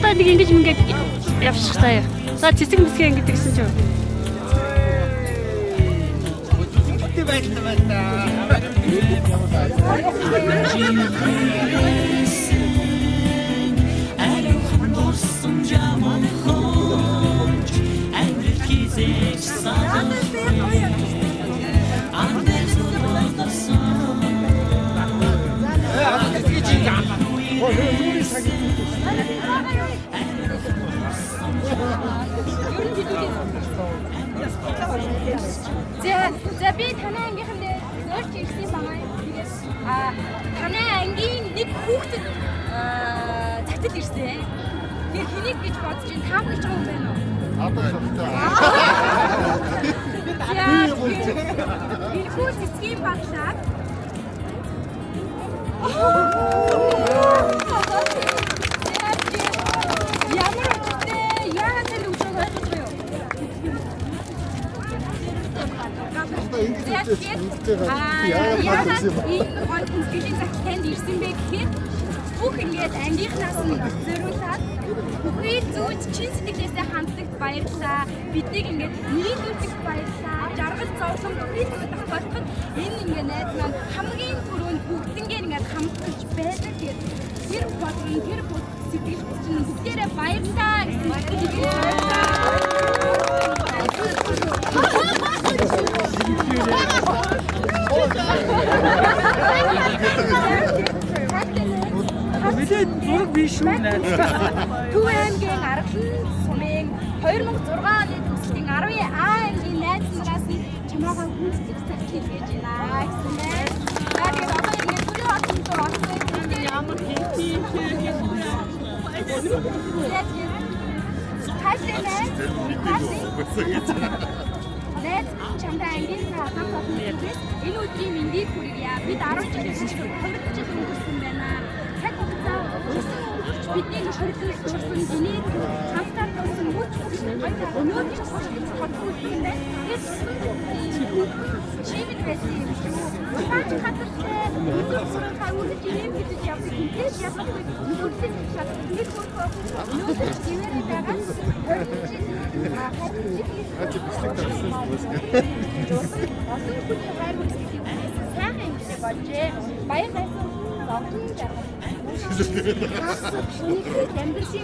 Одоо нэг ингэж ингээд явчих таа. За цэцэг мэсгээ ингээд гэсэн чинь. хүүхдэд цагтад ирсэн. Тэр хэнийг гэж бодож ин таамаглаж байгаа юм байна уу? Иргүүл цэцгийн баглаа. Ямар очтой яагаад тэр үгшиг ойлгож байгаа юу? Яагаад энэ гол конфликт танд ирсэн бэ гэхээр бүх ингээд ангийнхнаас нь зориулаад бүхий зүүж чин сэтгэлээсээ хандлагт баярлаа. Биднийг ингээд нийлүүлэх баярлаа. Жаргал зовлон бүхий зүүж авахад энэ ингээд найз маань хамгийн түрүүнд бүгднгээр ингээд хамтарч байдаг гэдэг. Тэр бодлын тэр сэтгэл чинь бүгдээрээ баярлаа гэсэн Билет зураг биш үү нэ? Төв аймгийн Аргалан сумын 2006 оны төслийн 10 аймгийн найз нараас нь чамаагаа хүндэтгэх цаг хийлгэж байна гэсэн байна. Тэгээд одоо ингээд түрүү хатантай болсон ямар хэнти Let чамтай ангийн хамт олон энэ өдрийн мэндийг хүргье. Бид 10 жилийн хөрөнгөж өнгөрсөн байна. Цаг хугацаа өсөн өнгөрч бидний шөрөлтөд дурсан диний хамтаар болсон хүч өнөөдөр тодорхойлсон байна. Чимэд байсан юм шүү. Хаач хатартай өдрөөр хавуулж ийм гэж явдаг хинтээс ялахгүй нүрсэн шат нэг хөрхөө өнөөдөр чимээр байгаа 20 жил сайхан юм болжээ. Баяр байсан зовлон жаргал. Амьдсан бүхий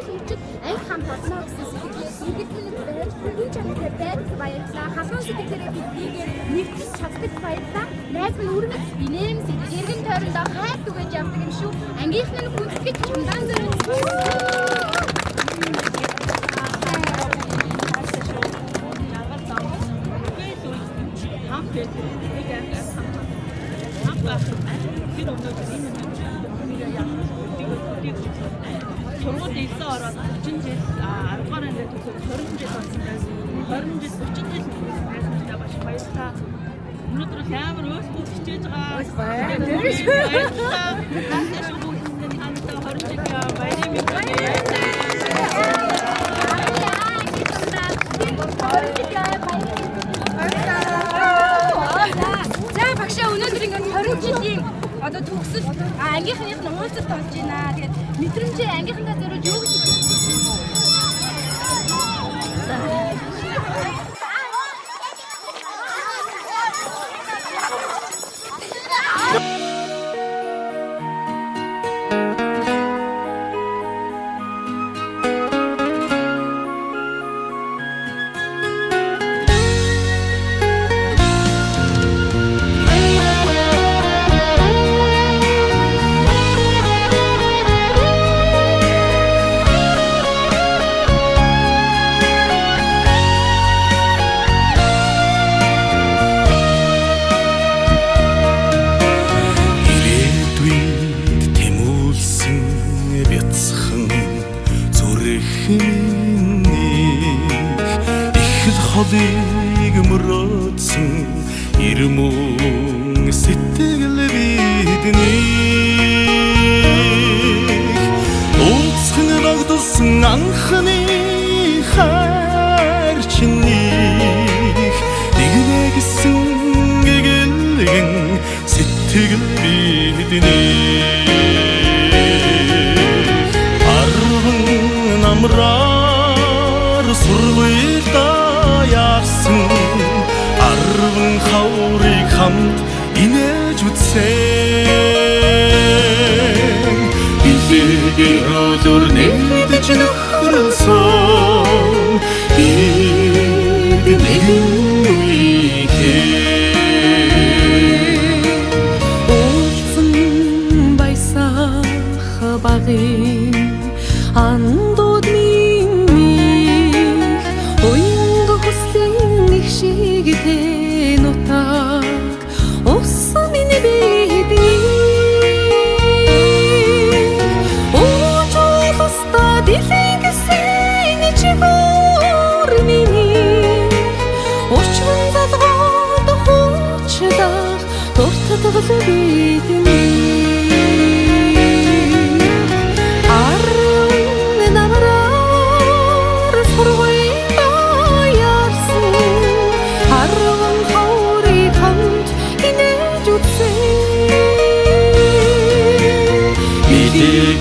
л үчид анги хамт болно гэсэн сэтгэлээ нэгтгэл байж бүгд чамтай байж баярлаа. Халуун сэтгэлээрээ биднийг нэгтгэж чаддаг баярлаа. Найз минь өрнөд инээмсэж эргэн тойрондоо хайр түгэж явдаг юм шүү. Ангийнх нь хүндэтгэж чамдан зориулсан. Сургуульд ирсэн ороод 30 жил 10 гаруй ангид төгсөж 20 жил болсон байсан. 20 жил 40 жил байсан маш баярлалаа. Өнөөдөр амар өөрсдөө хичээж байгаа. Баярлалаа. Нааш бүгд хамтдаа 20 жил баярын мэндийг За багшаа өнөөдөр ингээд 20 жилийн одоо төгсөл ангийнхных нь уулзалт болж байна. Тэгээд мэдрэмжээ ангийнхандаа зориулж юу гэж холыг мөрөөдсөн ирмөн сэтгэл бидний ууцхан нагдсан анхны хайр чиний нэгнэгсэн гэгэн сэтгэл бидний арван намраар сурвалда яасан арван хаврыг хамт инээж үтсэн бэлгээр өдөр нэгдэж нөхрөлсөн нэгэн үеийн уулзсан баясах багын андууд минь уянг хүслийн их шиг тэн утаг усан миний бидний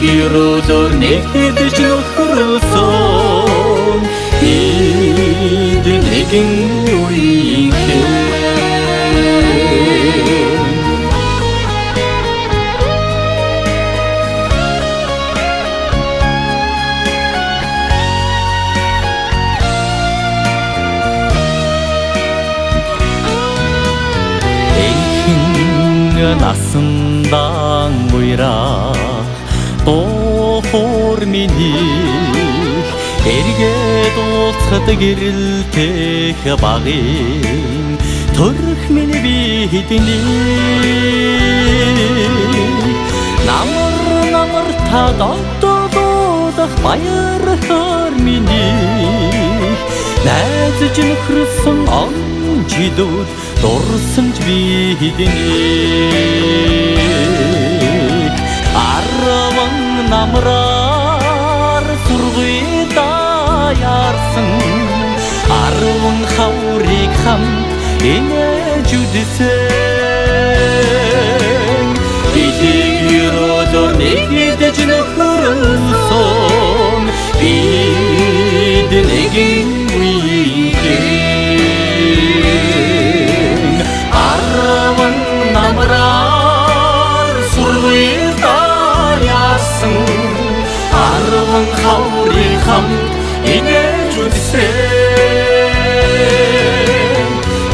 Гэрэлөр нэгдэж нөхрөлсөн нэгэн үеийн Эхэн насандан уйраа Тохор минийх эргээд уулзахад гэрэлтэх багын төрөх минь би хэдний намар та додолдох баяр хор минийх найзж нөхрсөн он чидүүд дурсамж би хэдний Арван намраар сургуйда яарсан арван хаврыг хамт инээж үдсэн Бидгэрэлөр нэгдэж нөхрөлсөн бид нэгэн үеийн арван намраар сургуйда арван хаврыг хамт инээж үдсэн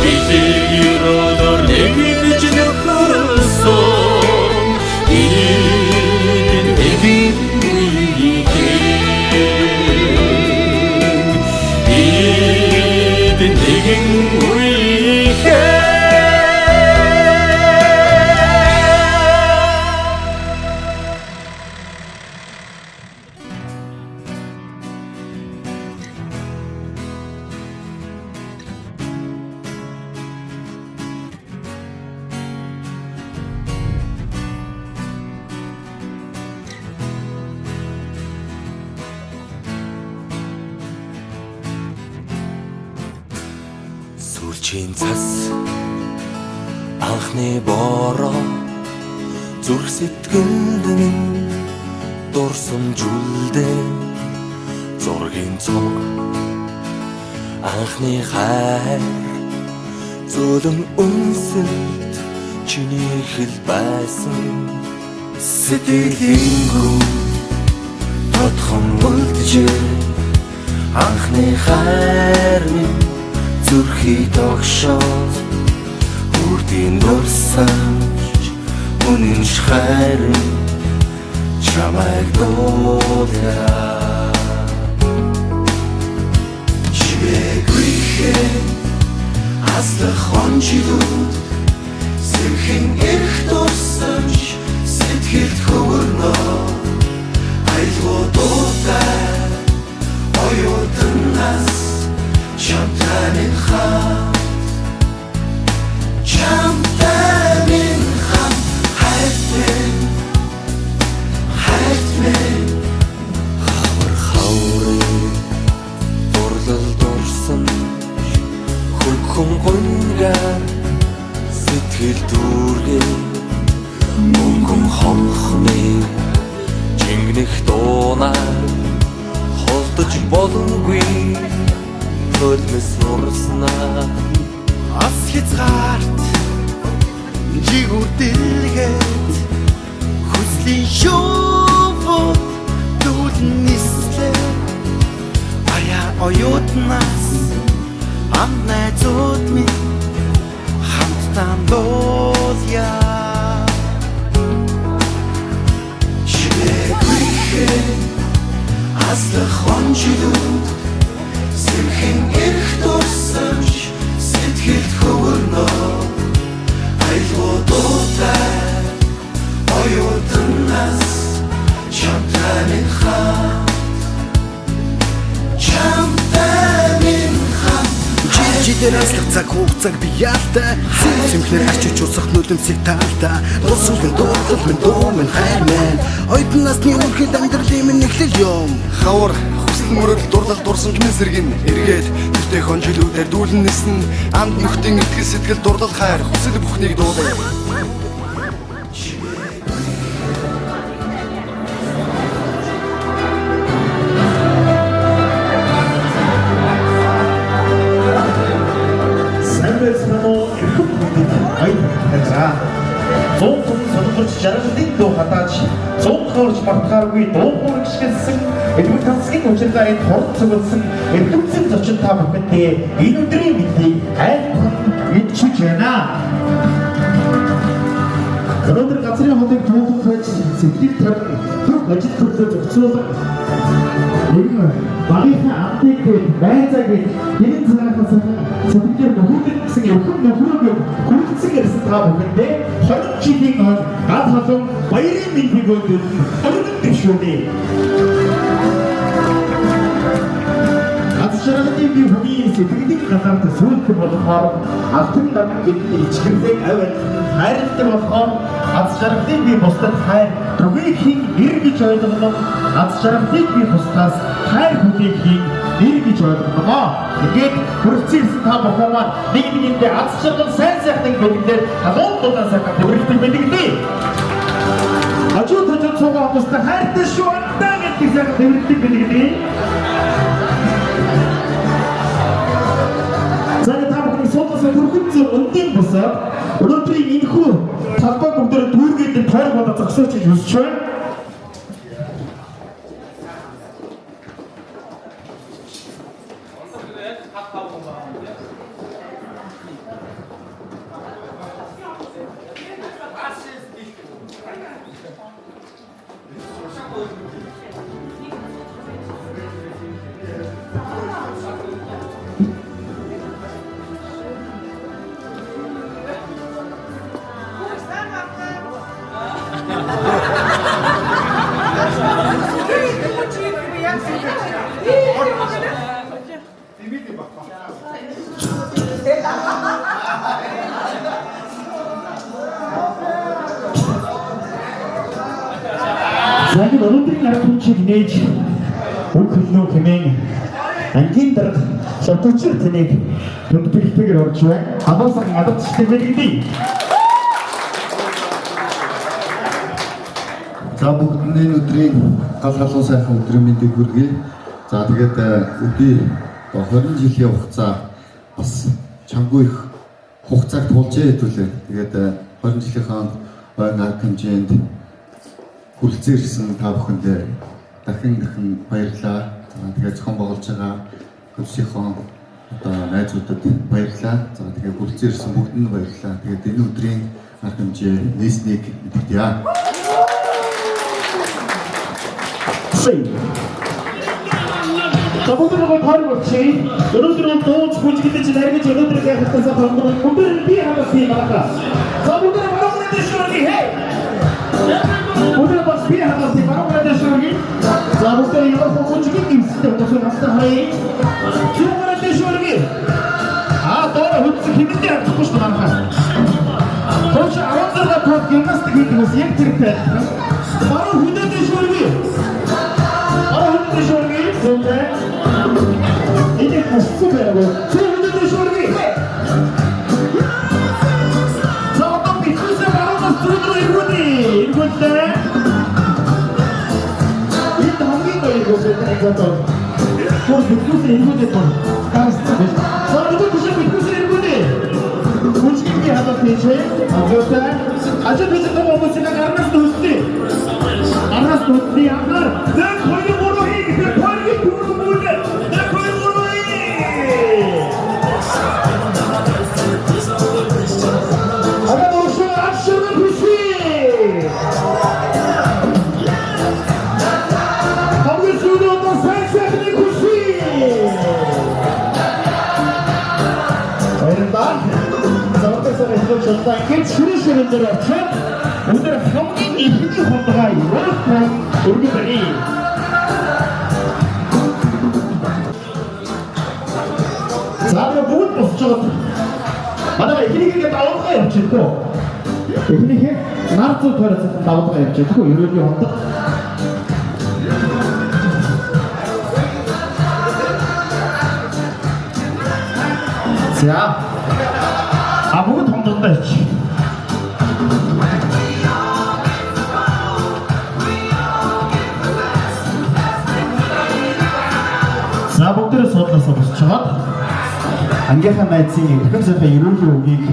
Бидгэрэлөр нэгдэж нөхрөлсөн бид нэгэн үеийн бид нэгэн үеийн Сүлжийн цас анхны бороо зүрх сэтгэлд минь дурсамжуулдээ зургийн цог анхны хайр зөөлөн үнсэлт чиний хэл байсан сэтгэлийн гүн тодхон үлджээ анхны хайр минь зүрхий тогшоод үрдийн дурсамж үнэн хайрын чамайг дуулаа Чимээгүй аслах хонжидүүд сэрхэн эрх дурсамж сэтгэлд хөвөрнөө айлгуудуудаа оюутнаас Chamтай минь хам хайрт минь хаврын дурлал дурсан хөлхөн гонгаар сэтгэл дүүргээ мөнгөн хонхны жингнэх дуунаа холдож боломгүй Hölmes урсна ас хязгаарт жигүрдэлгээд хүслийн шофот дүүлэн нислээ ая оюутнаас ам найзууд минь хамтдаа дуулъя Чимээгүй аслах хонжидүүд сэрхэн эрх дурсамж сэтгэлд хөвөрнөө айлгуудуудаа оюутнаас чамтай минь хамт дээр аслах цаг хугацааг би яалтай Сэмхлэр харчиж усах нүлэмсийг таалта Нусулын дуудлал минь дуу минь хайр мэн Оюутан насны үргэлж амьдралын минь эхлэл юм Хавар хүсэл мөрөл дурлал дурсамж минь сэргэн Эргээд тэртээ хонжилүүдээр дүүлэн нисэн Амд нөхдийн итгэл сэтгэл дурлал хайр Хүсэл бүхнийг дуулаа Зуун сонирхолч жаргалын дуу хатааж зуун хоорч мартахааргүй дуу хуураг шгэлсэн элбэг тансгийн учиргаарын хорд цугласан эрдэмтэн зочин та бүхэндээ энэ өдрийн мэдлийг айлтхан мэдчиж байна. Өнөөдөр газрын хотыг төвлөрч сэтгэл тавьсан бүх ажил төрлөө зохицуулах багийнхаа амтыг байцааг энэ цагаас сэтгэлээр нөхөд гэсэн явхад нөхрөөг хүртсэн гэсэн та бүхэндээ 20 жилийн өмнө гад халуун баярын мэндийг өгдөг өргөн дэвшүүлээ. Ажралын би хүний сэтгэлийн газарт сүлт болохоор алтан дарга гэдэг ичгэлэг аваад хайртай болохоор ажралын би бусдад хайр түгээхийн нэр гэж ойлгоно. Ажралыг би бусдаас хайр хүлээхийн нэр гэж ойлгоно. Тэгээд хүрцэн та бүхэн маань нэг нэгэндээ ажрал сайн сайхныг бэлгэлээд халуун дулаан сайхан төвөрөлтөг бэлгэлээ. Ажуу төжөө цугаа бусдад хайртай шүү андаа гэдэг сайхан төвөрөлтөг бэлгэлээ. Заа та бүхэн суудасаа төрхөцсөн өндийн бусаад өнөөдрийн энэхүү талбай бүгдээр дүүргээд тойр болоо зогсооч гэж хүсэж байна. Загин өнөөдрийн арга хүчийг нээж үг хэлнүү хэмээн ангийн дарга шатуучир тэнийг төнд бэлтгэгээр орж байна. Хаваасан адагчтай бэлгэдэг. За бүгдэнд энэ өдрийн гал халуун сайхан өдрийн мэндийг хүргэе. За тэгээд өдөө 20 жилийн хугацаа бас чамгүй их хугацааг туулж хэвлээ. Тэгээд 20 жилийнхаа ойн арга хэмжээнд хүрэлцэн ирсэн та бүхэндээ дахин баярлалаа. Тэгээд зохион байгуулж байгаа хөвсийнхөө одоо найзуудад баярлалаа. За тэгээд хүрэлцэн ирсэн бүгдэнд баярлалаа. Тэгээд энэ өдрийн арга хэмжээ нээснийг мэдгийа. Табуутайгаа тааргуулчих. Өнөөдөр дууч хүчтэй чинь аргиж өнөөдөр яхахтаа хамгаалах өнөөдөр би хамаас би мараа. Табуутай мараа дэшүүрги хэй. Өнөөдөр бас би хамаас би мараа дэшүүрги. Табуутай ямар хүчтэй гимстэй тосоо хастаа хай. Чимээ дэшүүрги. Доор хүчтэй хэмээн авчихгүй шүү мараа. Тооч аваад тоо гимнастик хийх юм яг тэртэй. Мараа хүчтэй дэшүүрги. 이제 가시죠. 최근에 쇼리. 자, 어떤 비트스 바로가 스트로드로 이루니 이럴 때. 이 단계가 이곳에 있어서 그 비트스 이루니 또 가스트. 자, 이거 무슨 비트스 이루니. 우치기 하다 페이지. 아주 비슷한 거 보시면 알아서 도스티. 알아서 도스티 아까 내 거기 뭐로 해. 내 거기 뭐로 몰래. 내 거기 뭐로 해. 아까 너무 액션을 부시. 거기 수도 또 살살이 부시. 이런다. 저렇게서 이거 줬다. 이게 추리시는 대로 참. 오늘 형님이 힘이 혼자가 이렇게 우리들이 자, 그럼 누구 또 жоод манай эхнийгээ давуулгаа явчихгүй. Эхнийхээ нар зүг тойроос давуулгаа явчихгүй. Ерөөний хондог. За. Бүгд хондогдоо ич. За бүгдээ судлаасаа босч чагаад ангийнхаа найзын эрхэм сайхан ерөөлөө үгийг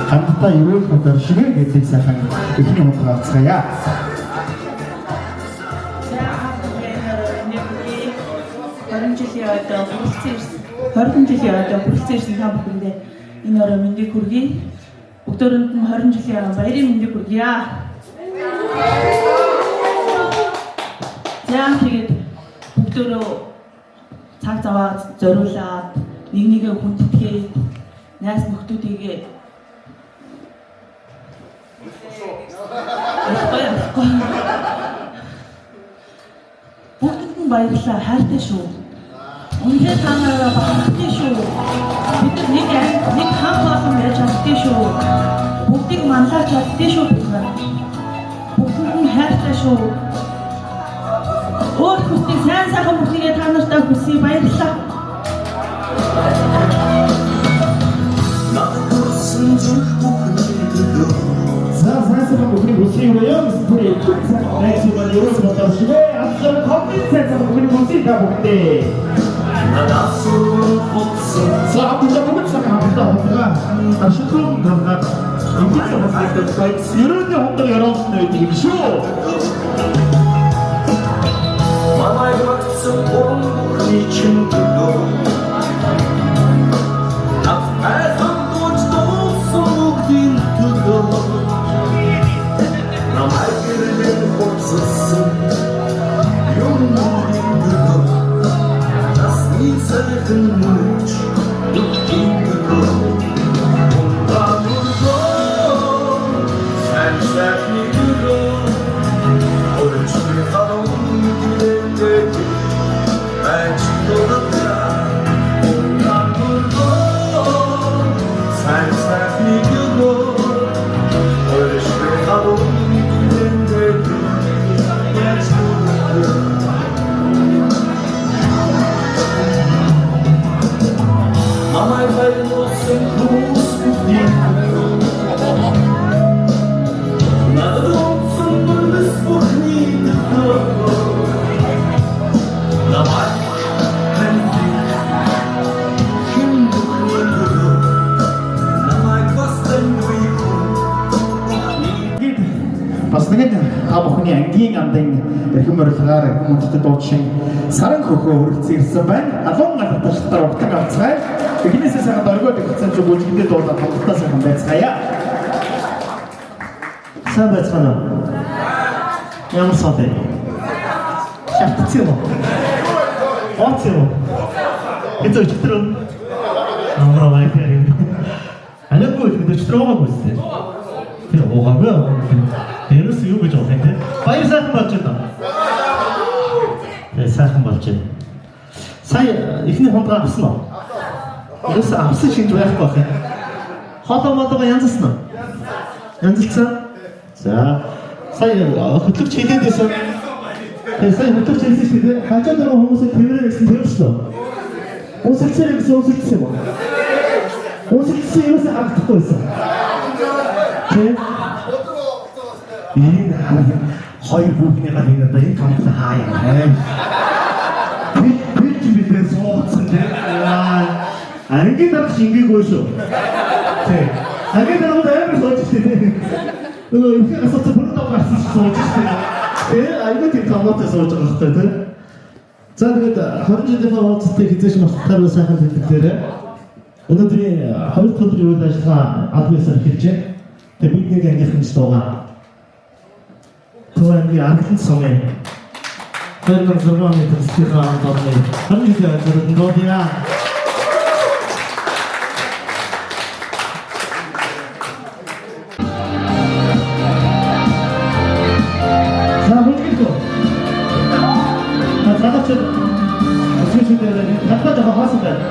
хамтдаа ерөөл хөтөр шигээ гэдэг сайхан эхний хугацаа авцгаая. 20 жилийн одоо хүрэлцэн ирсэн та бүхэндээ энэ орой мэндийг хүргэе. Бүгдөөрэнд нь 20 жилийн баярын мэндийг хүргье. За тэгээд бүгдөө цаг заваа зориулаад нэг нэгэ хүндэтгээд найз нөхдүүдийгээ бүгдэд нь баярлалаа. Хайртай шүү. Үнэхээр та нараа багтдаг шүү. Бид нэг хам болсон байж чаддаг шүү. Бүгдийг манлаж чаддаг шүү. Бүгдэд нь хайртай шүү. Өөр хүсдэг сайн сайхан бүхнийг та нартай хүсье. Баярлалаа. За сайн сайхан бүхнийг хүсье юу? Бүрээ найс маань ерөөс бодож шигээ. Асар коммент сайхан бүхнийг хүсье та бүхэндээ. За අපිට මොකක්ද කරන්නේ? අශෝකම් ගමකට ඉතින් සමහරවිට සයිට් ඉරුන්නේ හොඳ යරෝස්නේ ඉතින් ෂෝ. Мамай вакцин ничин тудо. Афэсэн дуч дуусугдин тудо. Намай гэрэлэн хопссэн. Юмнуудын тудо. Сайхан мөч дутин тудо. Ундамурго саншахни тудо. Орчны харам дилэндэг ач тодотра. Ундамурго саншахни тудо. Орчны харам дилэндэг ач тодотра. Мамай хайрносын хус бүдин. Нададонсын бүлбіс бүхний дұқтыр. Намай хэнди хин бүхний дұқтыр. Намай бастан бүйхүн. Бас нэгэд та бүхний ангийн амдан эрхэм урилгаар хүмүүстээ дуудсан саран хөхөө хүрэлцэн ирсэн байна. Алуун галталтаар угтан авцгаая. Эхнээсээ сайхан дөргөөд өгсөн ч бүжгэндээ дуулаад хамтдаа сайхан байцгаая. Сайн байцгаана уу? Ямар сатай? Шаардсан уу? Оцсон уу? Это өчтөр. Амраа вайхэр. Анаагүй өчтөр уугаагүй үстэй. Тэр уугаагүй. Тэрс юу гэж бодох юм бэ? Баяр сайхан болж байна. Сайхан болж байна. Сая ихний хондгоо авсан уу? Ерөөс авсан шинж байхгүй байх юм. Хоолоо янзсан уу? Янзсан. За сая хөтлөгч хийгээд байсан. Сая хөтлөгч хийсэн шүү дээ. Хажууд байгаа хүмүүсийг тэрээр гэсэн тэрвчлээ. Уусалцсан юм уу? Уусалцсан ерөөс харагдахгүй байсан. Тэг. Энэ хоёр бүхний гадна одоо энэ кампус хаяа. Бид бидээ сууцсан дээ. Ангийн дарах шингээгүй шүү. Тэг. Ангийн дарах амар суучихсан. Их асуусан бүрдөө гарсан суучихсан. Айгүй тийм томоотой сууж байгаа хэрэгтэй тийм. За тэгээд 20 жилийн хавцтай хизээш мартахаар сайхан тэмдэглээрээ. Өнөөдрийн 2 дахь өдрийн үйл ажиллагаа албасаар эхэлжээ. Тэгээд бид нэг ангийнхан ч дуугаа. Төвөний анхны сумын 2006 оны төсвийн дорны 20 жилийн зэрэг дуудъя. Надад ч асууж байгаа хасаа байна.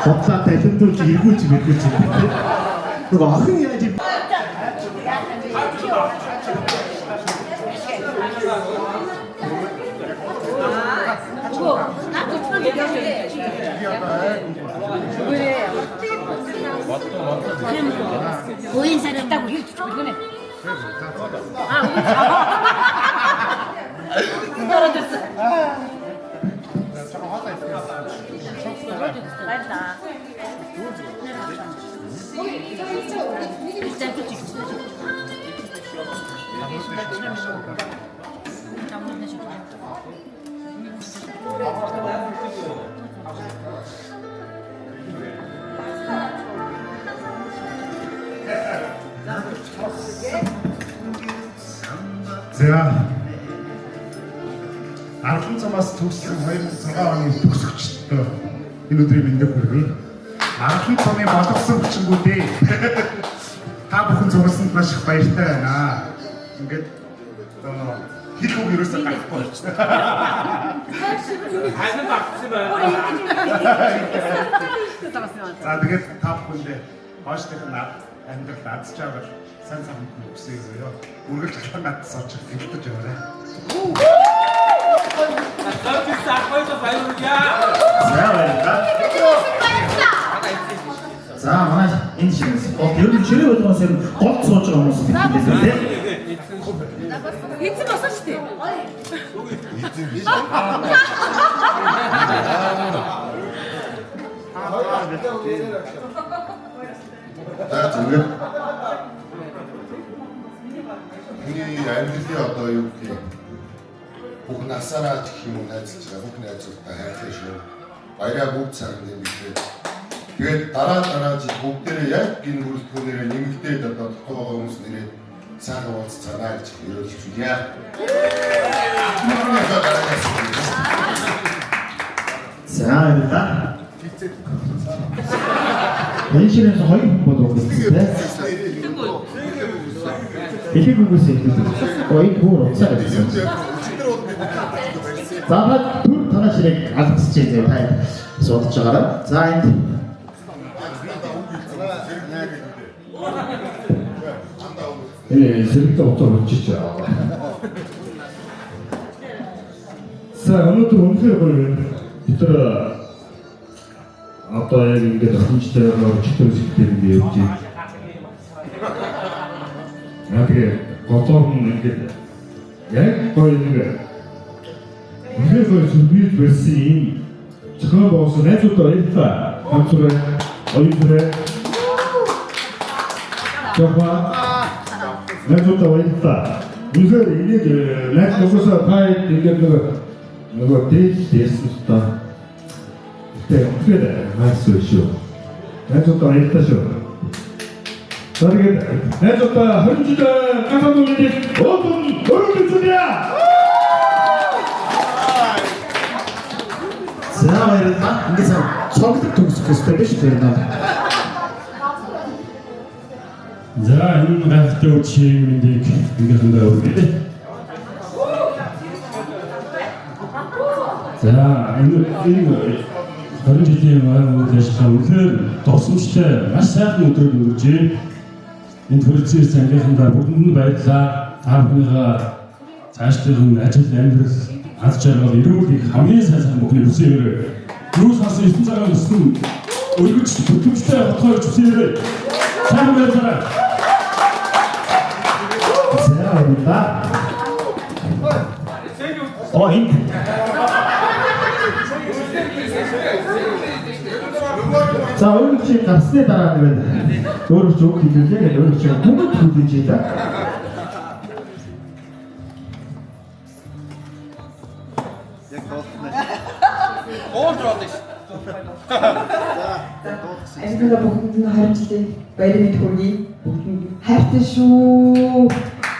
Хоцоотой хөндөж эргүүлж мэргүүлж байгаа. Нөгөө охин яаж 보인 사람 딱 우리 이거네. 떨어졌어. 맛있다. За Архан цамаас төгссөн 2006 оны төгсөгчдөө энэ өдрийн мэндийг хүргэе. Архан цамын болгосон хүчингүүдээ та бүхэн зурсанд маш их баяртай байна. Ингээд хэл үг ерөөсөө гарахгүй болчихсон. хайсан багцсан байна. За тэгээд та бүхэндээ хойштойх нь амьдрал аз жаргал сайн сайн хүсье заяа. Үргэлж талхан надад сорж хэлдэж яваарай. За манай энэ шиг ер нь ширээ болгоос юм гол сууж байгаа хүмүүс тийм. Эцэг босоо штэ. зүгээр. Миний амьдралын одоо юу гэх бүх насаараа гэх юм уу найзлж байгаа бүх найзуудтай хайрлаа шүү. баяраа бүгд сарна юм билээ. Тэгээд дараа жил бүгдээрээ яг гин бүрэлдэхүүнээрээ нэмэгдээд одоо дутуу байгаа хүмүүс нэрээ сайхан уулзцаанаа гэж ерөөлж байна. За энэ та. Энэ шинээс хоёр хүмүүс болчихсон. Эхийг үгүйс хэлдэг. Ой бүр уцаа гэсэн. За түр танаа ширэг алгасч байгаа та судалж байгаарай. За энд зэрэгтэй утга болчих жаа. За өнөөдөр үнэхээр гоё байна. Бид тэр одоо яг ингээд хэмжтэй орчтой үсгтэй ингээд явж байна. Тэгээд готов ингээд яг гоё нэг үнэхээр гоё сүрбийд байсан юм. Зохион байгуулсан найзуудаа баярлалаа. Хамтран оюутраа Жохо найзуудаа баярлалаа. Үнэхээр энийг найз нөхөсөө таа ингээд нөгөө дээсэн та. Тэгээд хайс шүү. Найзуудаа баярлалаа шүү. Тэгээд найзуудаа 20 жил гахаад үлдээ оодон өргөжлөе. За баярлалаа. Ингээд цогцол төгсөх хэрэгтэй биш үү? За энэ гайхалтай үеийн мэндийг ингээсэндээ өргөе. За энэ 20 жилийн өмнө ажилласан үнэхээр дурсамжтай маш сайхан өдрөөр өнгөрч байна. Энэ төрөлцийн сангийнхандаа бүгдэнд нь баярлалаа. Та бүхнийхээ цаашдын ажил амьдрал аз жаргал эрүүл их хамгийн сайн бүхний хүсээгээр юу сарсан 9 цагаан өснө өргөж бүтэмжтэй хотгоо гэж хүсээгээр сайн баярлалаа. За ой за өөрөө чи гарсны дараа нэгэд өөрөө ч үг хэлүүлээ гэдэг өөрөө чи бүгд хэлж ийла. Яг Ажлаа бүгд нь хариуцлаа. Баярын төргий бүгд хайртай шүү.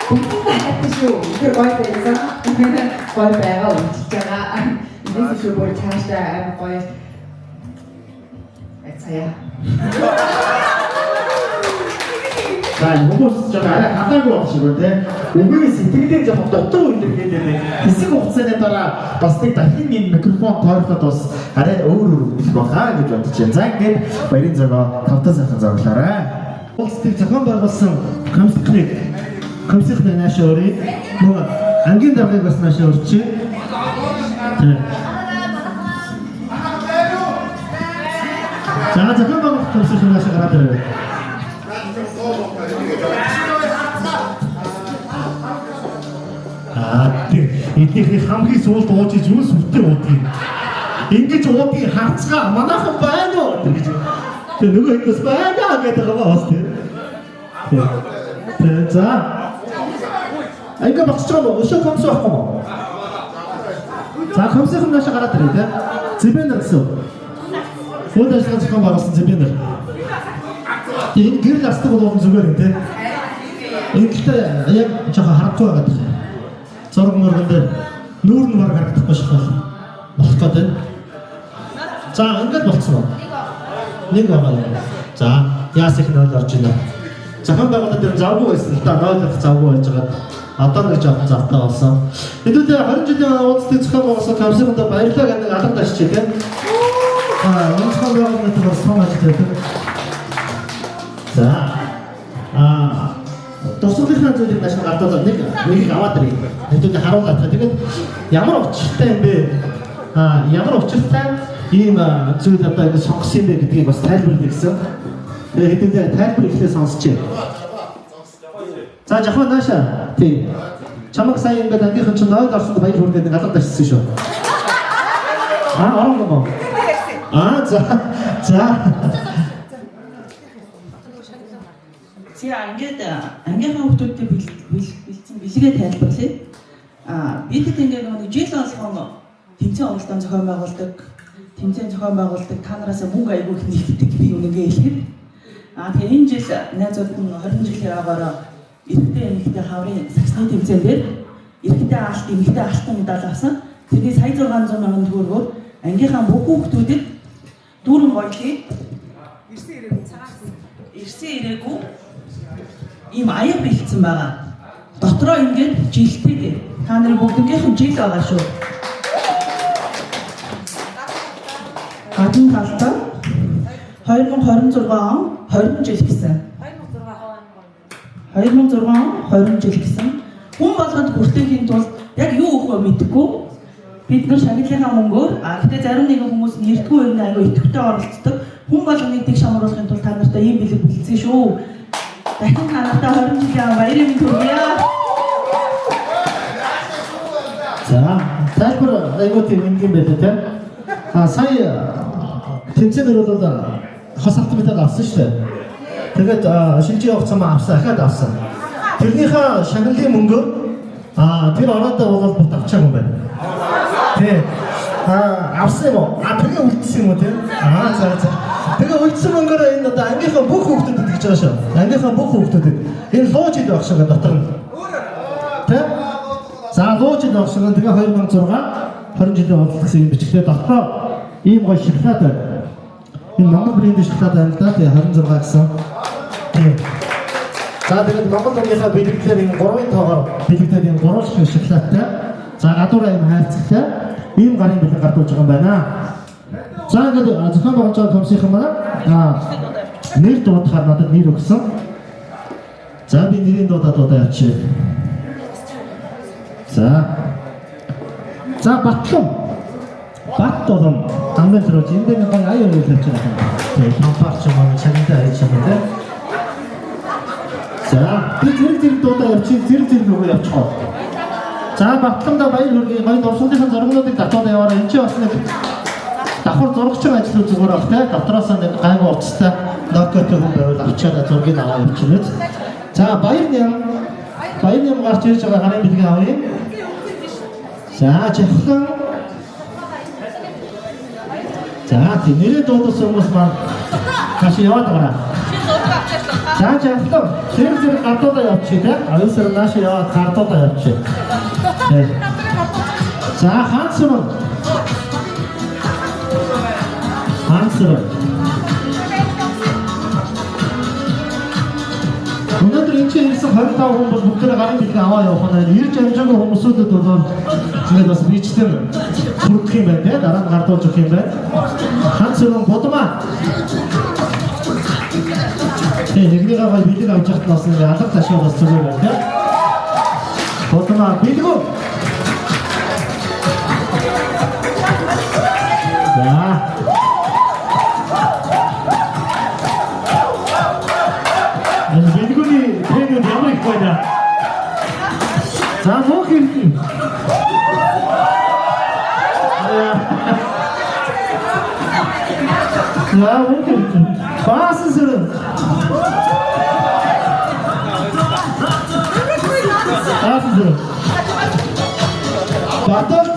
Бүгд хайртай шүү. Тэр гоё байсан. Гоё байгаа үчиж байгаа. Энийг шүү бүр цаашдаа гоё. Эцая. За хүмүүс ч арай хатаагүй болох шиг байна те. Үгүй сэтгэлээ жоохон дутуу үлдээгээд байна. Хэсэг хугацааны дараа бас нэг дахин энэ микрофон тойроход бас арай өөр их бахаа гэж бодож байна. За ингээд баярын зогоо тавтаа сайхан зоглоорой. Улсыг зохион байгуулсан комиссны нааш өөрий нөгөө ангийн даргыг бас нааш өөрчий. За зохион байгуулах комиссны нааш гараад ирээ. Эднийхний хамгийн сүүлд ууж иж юу сүртэй уудгийг. Ингэж уудгийг харцгаа манайхан байна уу гэж. Тэгээ нөгөө хэдээс байна гэдэг байгаа бас тийм. За. Айга багчаа мó өшөө комс авахгүй мó. За комсийн нааш гараад ирээ тийм. Зэбэнэр гэсэн. Фонд ажиллагаа зохион байгуулсан зэбэнэр. Энэ гэрэл астдаг болгон зүгээр юм тийм. Ингэхдээ яг жоохон харахгүй байгаа тийм. Зураг мөргөн дээр нүүр нь баг харагдахгүй шахах болох гэдэг. За ингээд болцсон уу? Нэг байгаа юм. За яас их нөл орж байна. Зохион байгуулалт дээр завгүй байсан л да 0 завгүй байж байгаа. Одоо нэг жоохон завтай болсон. Хэдүүлээ 20 жилийн уулзалтыг зохион байгуулсан комиссонд баярлалаа гэдэг алга ташчих тийм. Зохион байгуулалтын бас том ажил хийдэг. За тусгийнхаа зүйлийг маш гадаад нэг аваад ирээ. Хэдүүлээ харуулгаа. Тэгээд ямар учиртай юм бэ? Ямар учиртай ийм зүйл одоо ингэ сонгосон юм бэ гэдгийг бас тайлбарлая гэсэн. Тэгээд хэдүүлээ тайлбар ихлээр сонсчээ. За жахаа нааша. Тийм. Чамаг сайн ингээд ангийнхан ч 0 орсонд баяр хүргээд нэг алга ташсан шүү. Орон. За. За ингээд ангийнхаа хүмүүстэй бэлдсэн бэлгээ тайлбарлая. Бидэд ингээд нэг жил болгон тэмцээн уралдаан зохион байгуулдаг. тэмцээн зохион байгуулдаг та нараас мөнгө аягүй их нэгтгэдэг би үнэгээ хэлэхэд тэгээ энэ жил найзууд нь 20 жилийн агаараа эрэгтэй эмэгтэй хаврын саксны тэмцээн дээр эрэгтэй алт эмэгтэй алтан медаль авсан. Тэгээд сая 600 мянган төгрөгөөр ангийнхаа бүх хүүхдүүдэд дүүрэн гоёлыг ирсэн ирээгүй ийм аяг бэлдсэн байгаа. Дотроо ингээд жилтэйг та нарын бүгднийх нь жил байгаа шүү. Гадна талдаа 2026 он 20 жил гэсэн. 2006 он 20 жил гэсэн. Хүн болгонд хүртэхийн тулд яг юу өгөхөө мэдэхгүй. Бид нар шагналынхаа мөнгөөр гэхдээ зарим нэгэн хүмүүс нэртгүй энэ аягүй идэвхтэй оролцдог. Хүн болгоныг дэг шамруулахын тулд та нартай ийм бэлэг бэлдсэн шүү. Дахин та нартай 20 жилийн баярын мэнд хүргье. За, тайлбар аягүй тийм энгийн байдаг тийм. Сая тэмцээнээр бол хос автомобиль авсан шүү дээ. Тэгээд шинжийн хугацаа авсан, ахаад авсан. Тэрнийхээ шагналын мөнгөөр тэр ороод бол бут авчаагүй юм байна. Тэг. Авсан юм уу? Тэгээ үлдсэн юм уу тийм? За. Тэгээ үлдсэн мөнгөөр энэ одоо ангийнхаа бүх хүүхдүүдэд гэж байгаа шүү. Ангийнхаа бүх хүүхдүүдэд энэ луужид байх шиг дотор нь. Тэг? За луужид байх шиг тэгээ 2006 20 жилийн бодлого гэсэн юм бичгтээ дотроо ийм гоё шоколад байна. Энэ Монгол брендийн шоколад байна л да. Тэгээ 26 гэсэн. За тэгээд Монгол өнгийнхаа бэлгэлээр энэ 3-ын тоогоор бэлгэлээр энэ гурван шоколадтай. За гадуураа юм хайрцагтай ийм гарын бэлэг гардуулж байгаа юм байна. За ингээд зохион байгуулж комиссийн маань нэр дуудахаар надад нэр өгсөн. За би нэрийн дуудаа явчих. За Батлам. Бат болон дамбын төрөж энэ дээр нэг аяа өрөөл тавьж байгаа. Тэгээд компарч маань чанартай хайж байгаа тийм. За би зэрэг дуудаа явчих, зэрэг нөгөө явчихоо. За Батламда баяр хүргэе. Гоё дурсгалын зургуудыг татаад яваарай. Энд чинь бас нэг давхар зурагчин ажил зүгээр баг те. Дотроос нэг гайгүй уцтай нокотой хүн байвал авчаад зургийг аваа явчихна. За баяр нэм гарч ирж байгаа гарын бэлгээ авъя. За жахлан. За тийм нэрээ дуудсан хүмүүс маань каш яваад байгаа. За жахлан. Зэрэг гардуудаа явчих те. Аюусаар нааш яваад гардуудаа явчих. За Хансруу. Өнөөдөр энэ чинь ирсэн 25 хүн бол бүгдээ гарын бэлгээ аваа явах нь ирж амжаагүй хүмүүсүүдэд бол ингээд бас бичсэн хүрдэх юм байна те. Дараа нь гардуулж өгөх юм байна. Хансруу бодмаа. Нэгнийгээ гал бэлэг авч явахт бас алга ташаа бас зүгээр байна те. Бодмаа бэлгүү. Бэлгүүний премиум ямар их байна. За мөх юм. За мөх юм. Баасан сэрэн. Батал.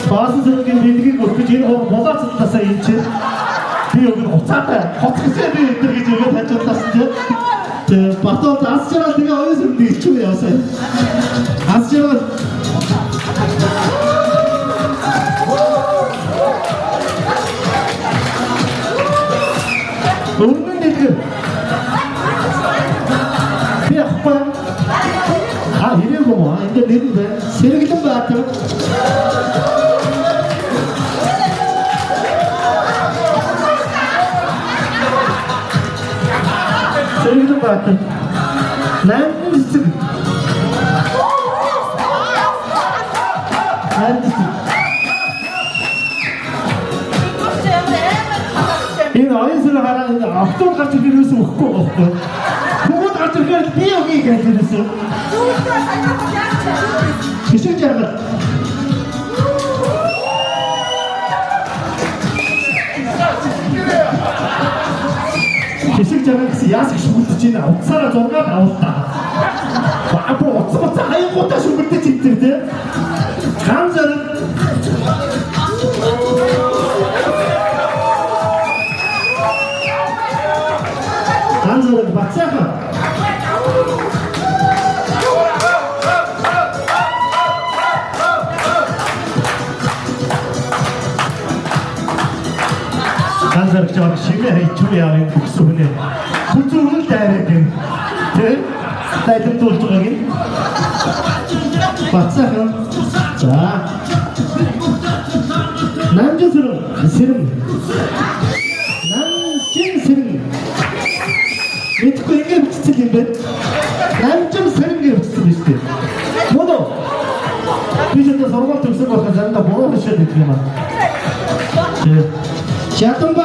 Баасан зэргийн бэлгийг өгч энэ болооцлаасаа юм чинь би өгөх уцаатай хотгосоо би энэ гэж өгөх хажуудлаас чинь батал асчрал тэгээ оюусан дийчүү яасан асчрал Өрнөн дэдэг би ахгүй 이래고 이제 내는데 세력이 좀 같아. 세력이 좀 같아. 난 진짜. 이 어디서 하라는데 앞쪽 같은 길을 수 없고 그거 같은 걸 비용이 괜찮았어. 기술자가 기술자 байгаа гэсэн яас их шүглэж байна. Утсаараа 6 авалтаа. Баабар утсаа хаянгуудаа шүглэж идэх тий. Ганц зэрэг бацаахан. Ганц зэрэг жоо шимээ хийчихв яа энэ бүкс үнэ. Хүзүүл дайраг юм. Тэ? Тайлбар дуулж байгаа юм. Бацаахан. За. 남자스러운 세름 남진 세름 메트코 이게 붙이는데 남좀 세름 게 붙이는데 모두 비전도 서로가 들서 갖고 잔다 뭐로 하셔야 되지만 자동바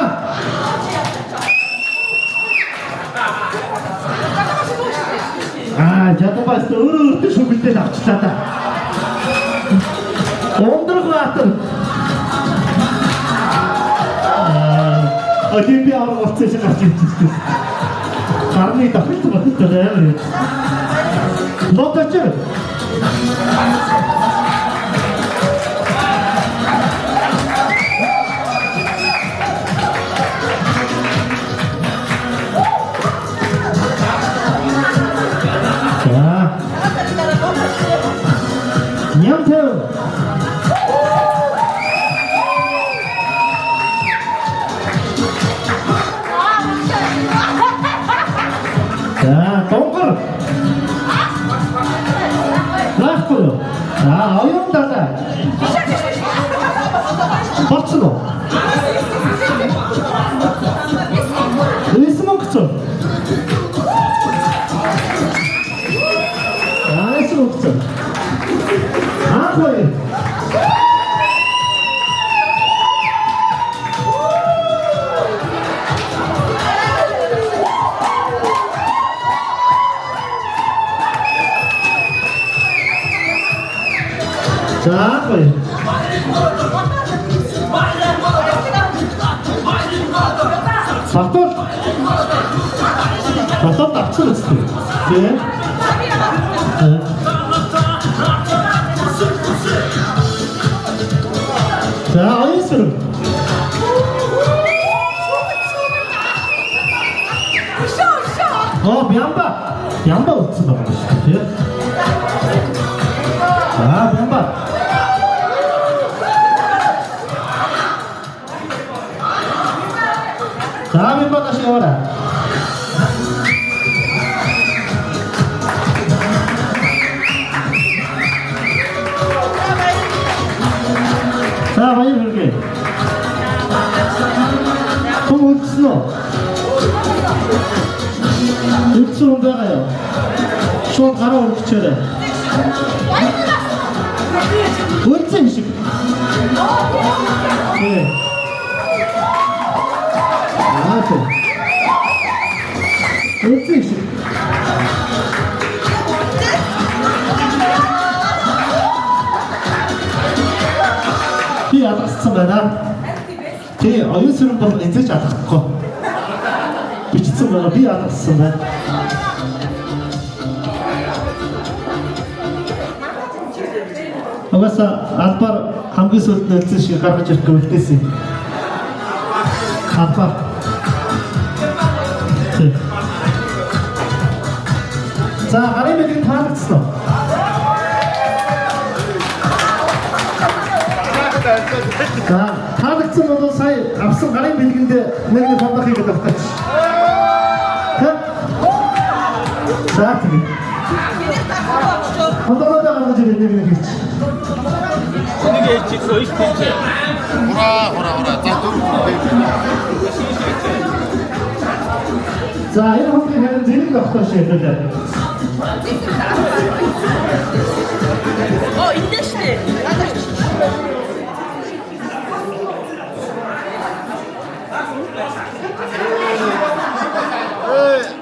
아 자동바 어르 죽을 때 납치다 온들고 왔던 어디 비하고 없으시 같이 가람이 다 훑어 봤잖아요. 너 같지? 자, 냠태. 자, 동글. 라스트요. 자, 어용다다. 버츠노. 리스모크죠. 리스모크죠. 아코이. 자, 거의. 박도 딱 쳐졌어. 예. 자, 어이스름. 미안바. 양바 없어. 예. 자, 미안바. 자, 멤버 다시 오라. 자, 많이 들게. 좀 웃으노. 육수 온다가요. 수원 가라 올리쳐래. 어쩐식. 예. 또 어찌시 비 아닥스면은 비 어유스는 법 엔트지 아닥고 비치스면은 비 아닥스면 어가서 아빠 한국에서 낼듯이 가르쳐 줄 때지 아빠 자, 아래 메뉴 다 됐어. 자, 다 됐어. 너도 사이 앞서 아래 메뉴인데 내가 반박하겠다. 자, 되게. 한번만 가는 거지 메뉴겠지. 이게 직소 이스텐체. 호라. 자, 또. 자, 이렇게 하면 되는 거 어떠셔야 되는데? 인데시네.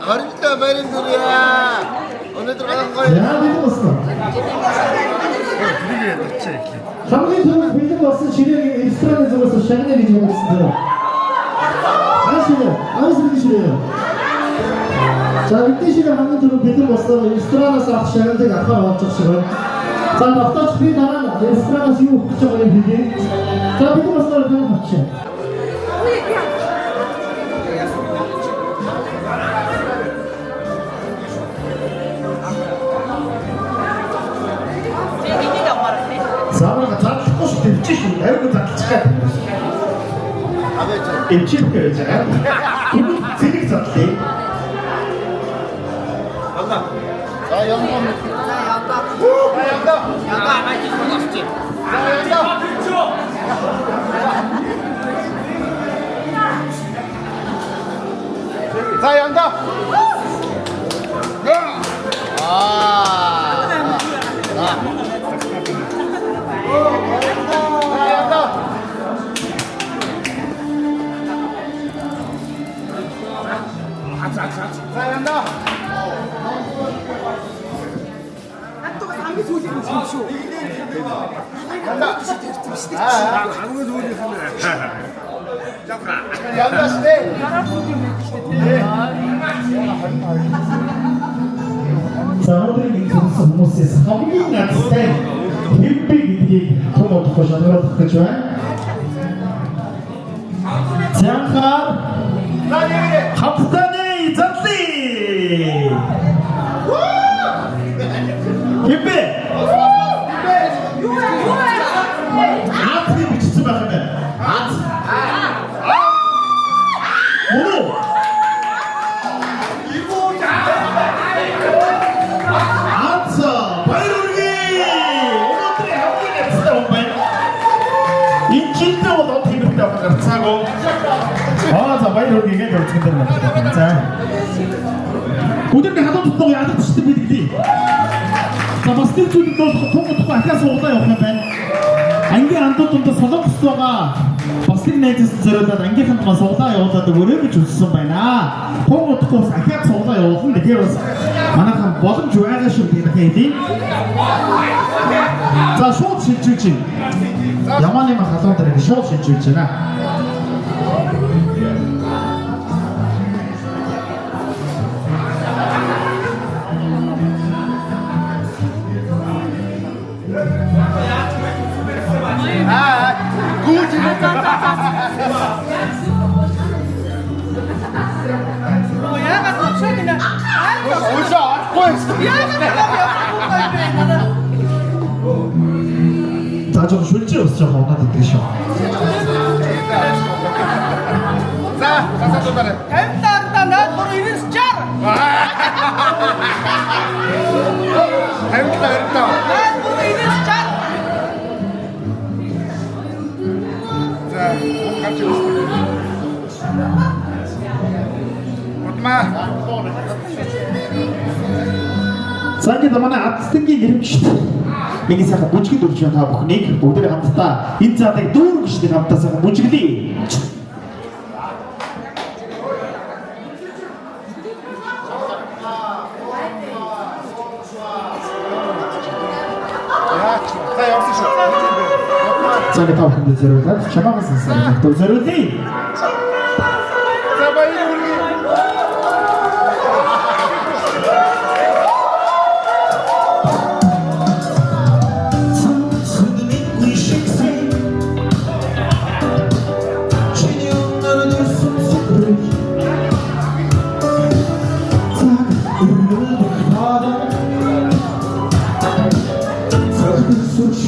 어린다 말인들이야. 오늘 들어간 거야. 야, 믿었어. 상대편은 빌드버스 지령이 익스트라를 적어서 샤넬이 적었어. 아시네? 아시는 싫어요. За бидний шиг хамгийн түрүү бэлэн болсон ресторанаас авах шагналыг авахар болж байгаа шиг байна. За давтаач би дараа нь ресторанаас юу өгч байгаа юм хэлье. За бэлэн болсноор тань авчаа. Самага задлахгүй шүү дээ. Чи айгүй задлчих гэх юм. Эмчилж байж байгаа. Зэрэг задлаа. За янда. За янда. За өнөөдрийн энэ хүмүүсээс хамгийн надтай хэмбэ гэдгийг томоодох шаналгах гэж байна. Зянхаар хавтаны задлий. Хэмбэ. Аатны бичсэн байх юм байна. Аат. Оо. За баяр хүргэе гэж үзсэн юм байна. За. Өдөрний хадууд тутмаг яадаг төстэй бидгий. За бас тэр зүйлд бол томгохгүй ахаас ууглаа явах юм байна. Ангийн андууд донд солонгос байгаа. Бас нэг найзаас зориулаад ангийнхан бас ууглаа явуулаад өрөө гэж үзсэн байна. Томгохгүй бас ахаас ууглаа явуулсан. Тэгэхээр бас манайхан боломж байгаа шүү гэдэг хэлий. За шууд шилжүүлж байна. Ямаа нэм халуун дээр шууд шилжүүлж байна. За 좀 шүлжээ өсч байгаа унаад идэг шүү. За гасаадаарай. 50 наад 390 За ингээд манай Ацтангийн нэрмжт нэг сайхан бүжгэл өрж та бүхнийг бүгдээ хамтдаа энэ цаадыг дүүргэж нэг хамтдаа сайхан бүжгэлье. За ингээд та бүхэнд зориулаад чамаагаас сайхан зориулъя. За баяр хүргэе.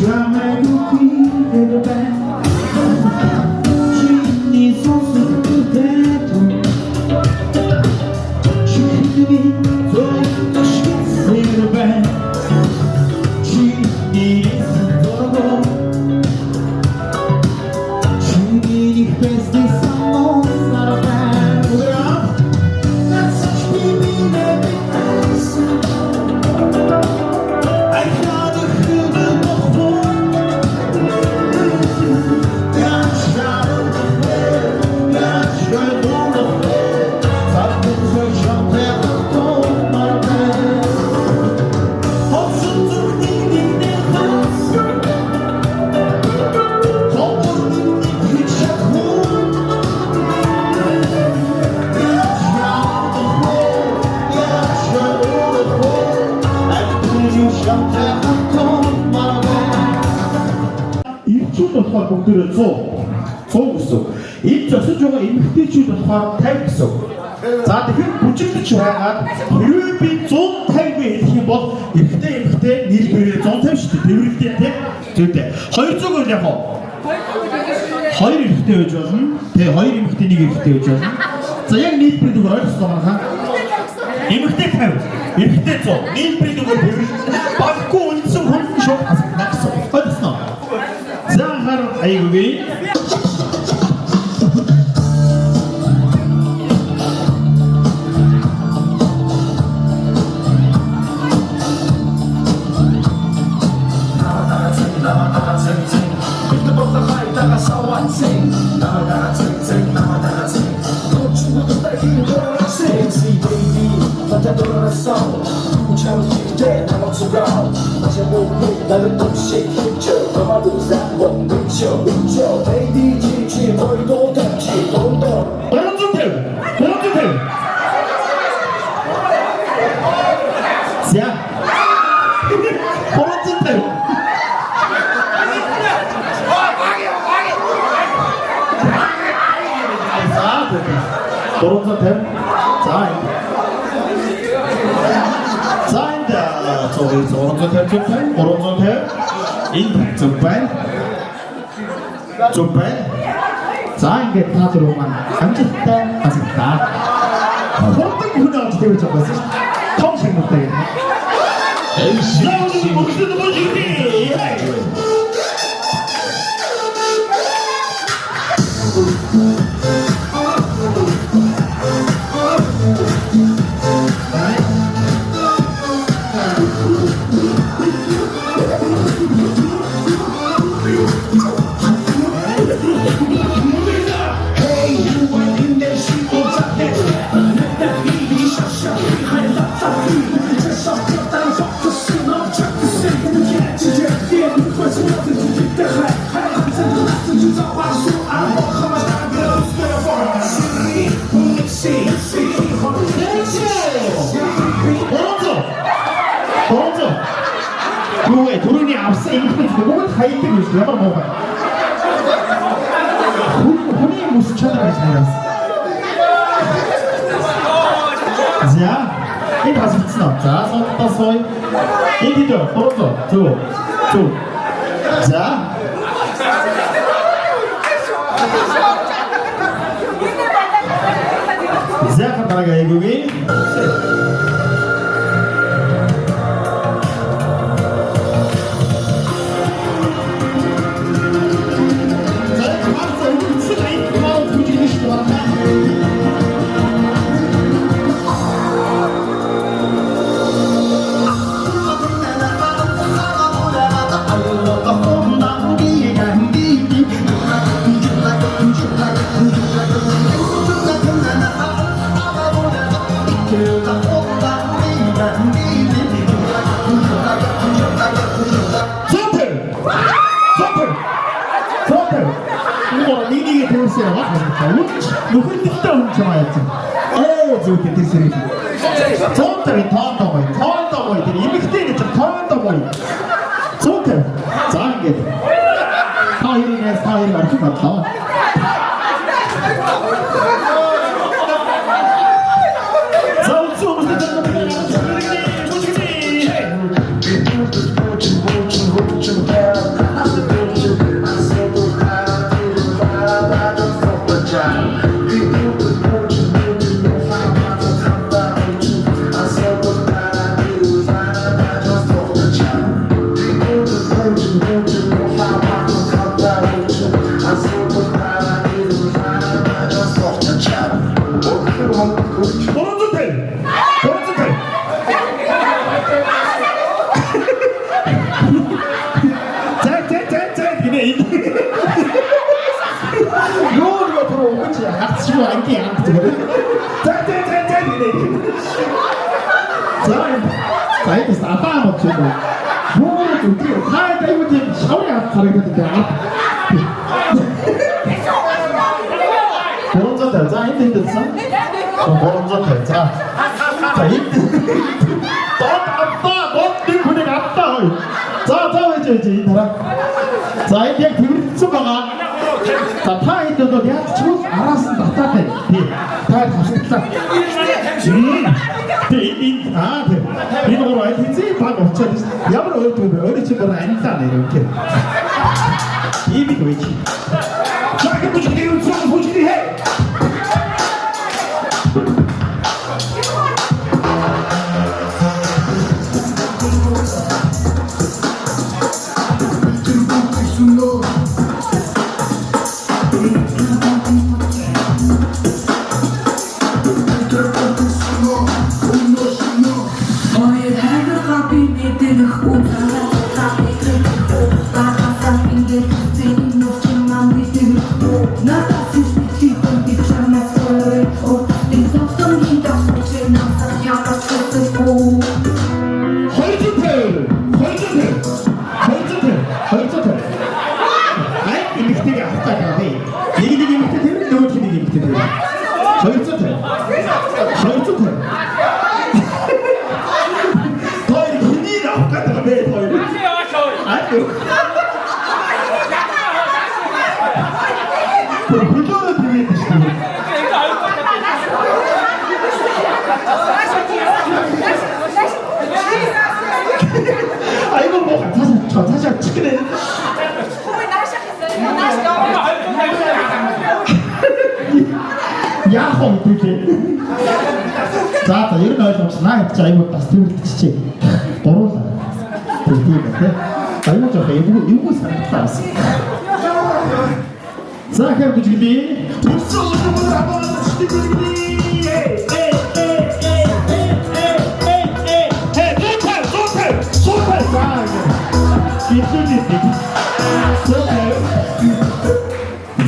Try me to be the best. болохоор бүгдээрээ 100 гэсэн. Энэ зогсож байгаа эмэгтэйчүүд болохоор 50 гэсэн. За тэгэхээр бүжиглэж байгаад хэрвээ би 150 гээ хэлэх юм бол эмэгтэй нийлбэрээр 150 шүү дээ. Тэрвэрлээ тийм. Зүйтэй. 200 гол яг уу. 2 эмэгтэй байж болно. Тэгээ 2 эмэгтэй нэг эмэгтэй байж болно. За яг нийлбэрийг ойлгосон байна хаа. Эмэгтэй 50, эмэгтэй 100. Нийлбэрийг баггүй үлдсэн хүн шууд асуулна гэсэн. Ойлгосноо. За хар айгүй. За ингээд та дөрөв маань амжилттай хасагдаа. Хурдан хүн авч тэгж байгаа шүү. Том шигнэтэй гэнэ. 도른이 앞서 이렇게 조금은 다 있던 것이 내가 먹어요. 혼이 무슨 쳐다보시나요? 자, 이 다시 붙이나. 자, 손 소이. 이 뒤죠. 오른쪽. 쭉. 자. 자, 간단하게 애국이. 누굴 믿다 훔쳐와야지. 저렇게 됐으니. 저한테 더 보이. 이렇게 더 보이. 저한테 잘한 게. 사이를 알수 같다. 자, 우수 없을 때 자, 이제 이 나라. 자, 이제 үлдсэн байгаа. За та хэд бол яаж ч юм араас нь батаад байна. Тий. Та хасагдлаа. Тий. Энэ гоо аль хэзээ баг болчиход байна. Ямар ойлгүй бэ? Өөрөө чи бүр анилаа нэр үнтэй. Ийм их үеч. Чаг бүжиг үсэг бүжиг хэ. 아이고 뭐 다시 찍네. 야호 이렇게. 자, 이런 거 좀 나이 자 이거 다 스트레치. 도로다. 되게 아이고 저 이거 살았어. 자, 그럼 준비. 독서부터 한번 시작해.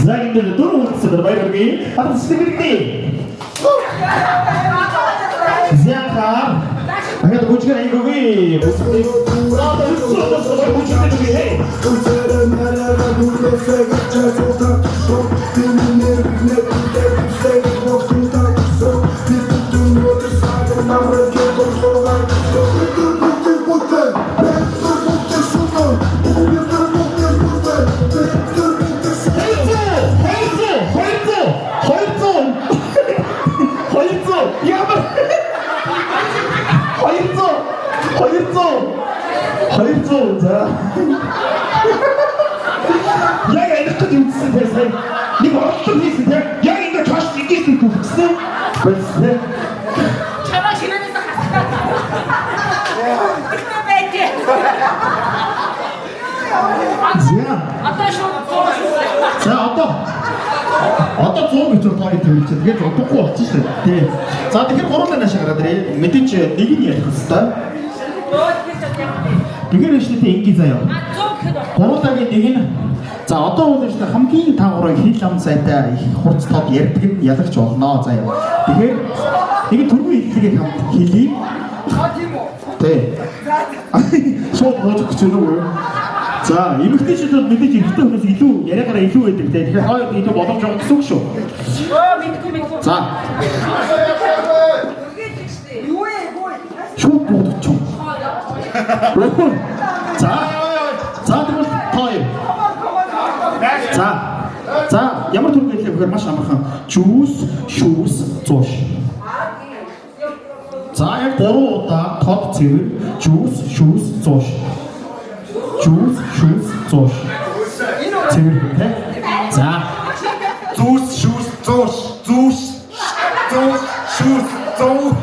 자기들 돌아오면서 들어봐요 여기 바로 스티그리티 자카 아까 또 보지가 아니고 왜 무슨 일 나도 있어 보지가 저기 해 허입도 자 야가 이렇게 좀 쓰세요 니가 어떤 일 쓰세요 야 이거 다시 이길 수 있고 쓰세요 그랬어요 차마 지면에서 одоо 100 метр тооёд тавьчих. Тэгээд удахгүй болчихсон шүү дээ. За тэгэхээр гурван наашаа гараад мэдээч нэг нь ярих хэвээр. Тэгэхээр нэштэй инги заяа. Гурвангийн нэг нь за одоо бол нэштэй хамгийн таагуураа хил ам сайтай их хурц тод ярьдаг нь ялагч болно заяа. Тэгэхээр нэг түрүү хэллэгийг хамт хэлье. Тэ. Шууд бодлох гэж юу? За, эмэгтэйчүүд бол мэдээж эрэгтэй хүнээс илүү яриагаараа илүү байдаг те. Тэгэхээр хоёр илүү боломж байгаа гэсэн үг шүү. мэдгүй. За. Юу ээ? Шууд бодчих. За. За тэгвэл хоёр. За, ямар төрөг хэлэх вэ? Маш амархан. Juice, shoes, зоош. За, яг 3 удаа тод цэвэр. Juice, shoes, зоош. Juice, shoes, зоош. Цэвэр хэ? За. Juice, shoes, зоош. Juice, shoes, зоош.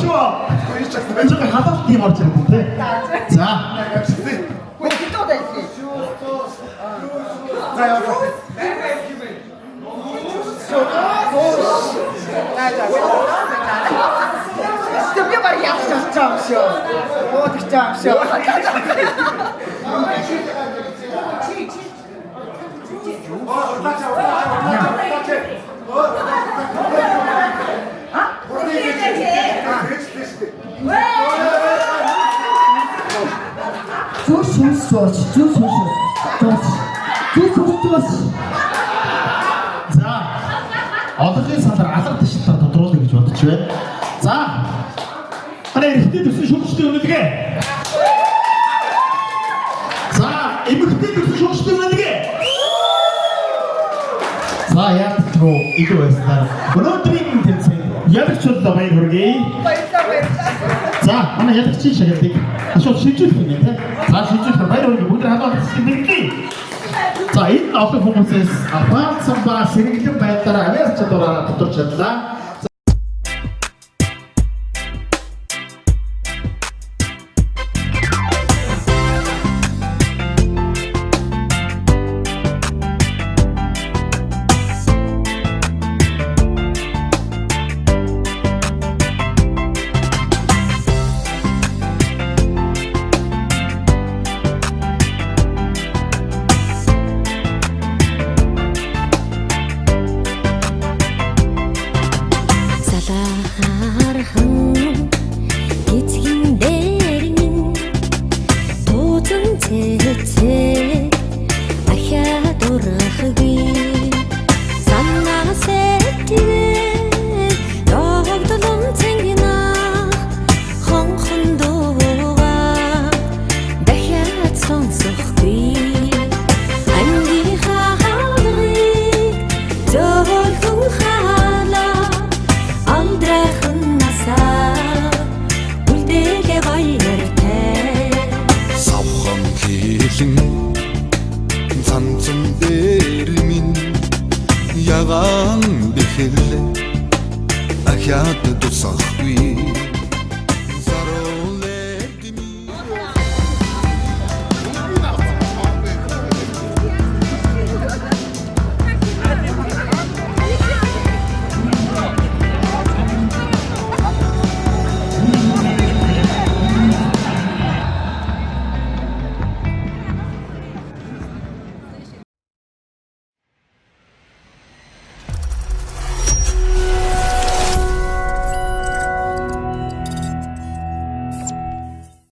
좋아. 저기 하다 팀 орж ирдэг те. За. Ой, хитoo дайсгүй. За яа. Тэгэ баг яах гэж байгаа юм шүү. Бод гэж байгаа юм шүү. За. Одоогийн салаар алга ташилтаар тодруулах гэж бодож байна. За. Хараа эрэгтэй төсөн шүүгчтэй өнөдгөө. За эмэгтэй гэсэн шугштай байна гэ. За яа руу илүү байснаар өнөөдрийн тэмцээн ялагчуд баяр хүргэе. За манай ялагчийн шагналыг ашиг шилжүүлэх юм те. За шилжүүлэх баяр хүргэе. Бүгд хамаа хэлцгээе. За энэ олон хүмүүсээс апаалсан ба сэргэлэн байдлаараа авиас чадвараа тодорч чадлаа. Цанцэн дээр минь ягаан бэхэлээ ахяд тусах